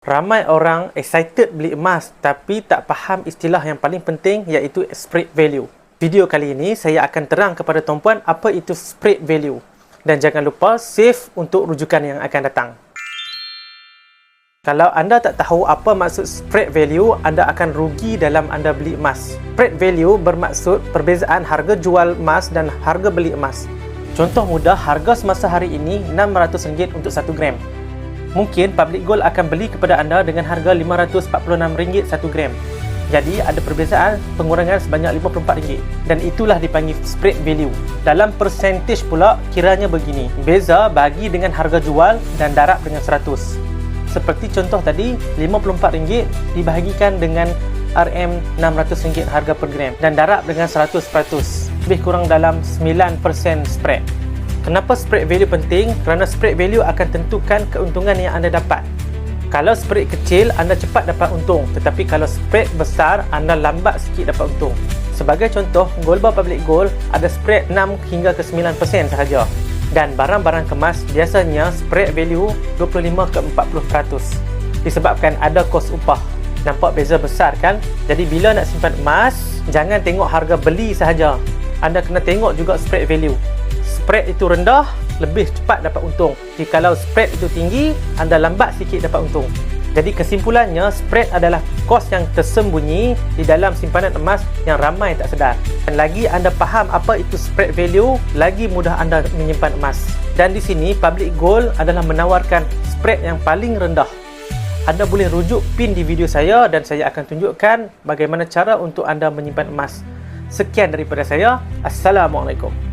Ramai orang excited beli emas tapi tak faham istilah yang paling penting iaitu spread value. Video kali ini saya akan terang kepada tuan-puan apa itu spread value. Dan jangan lupa save untuk rujukan yang akan datang. Kalau anda tak tahu apa maksud spread value, anda akan rugi dalam anda beli emas. Spread value bermaksud perbezaan harga jual emas dan harga beli emas. Contoh mudah, harga semasa hari ini RM600 untuk 1 gram. Mungkin Public Gold akan beli kepada anda dengan harga RM546 1 gram. Jadi ada perbezaan pengurangan sebanyak RM54. Dan itulah dipanggil spread value. Dalam persentage pula kiranya begini. Beza bagi dengan harga jual dan darab dengan 100. Seperti contoh tadi, RM54 dibahagikan dengan RM600 harga per gram dan darab dengan 100%. Lebih kurang dalam 9% spread. Kenapa spread value penting? Kerana spread value akan tentukan keuntungan yang anda dapat. Kalau spread kecil, anda cepat dapat untung. Tetapi kalau spread besar, anda lambat sikit dapat untung. Sebagai contoh, gold bar Public Gold ada spread 6 hingga ke 9% sahaja. Dan barang-barang kemas biasanya spread value 25 ke 40%. Disebabkan ada kos upah. Nampak beza besar kan? Jadi bila nak simpan emas, jangan tengok harga beli sahaja. Anda kena tengok juga spread value. Spread itu rendah, lebih cepat dapat untung. Jikalau spread itu tinggi, anda lambat sikit dapat untung. Jadi kesimpulannya, spread adalah kos yang tersembunyi di dalam simpanan emas yang ramai tak sedar. Dan lagi anda faham apa itu spread value, lagi mudah anda menyimpan emas. Dan di sini, Public Gold adalah menawarkan spread yang paling rendah. Anda boleh rujuk pin di video saya dan saya akan tunjukkan bagaimana cara untuk anda menyimpan emas. Sekian daripada saya. Assalamualaikum.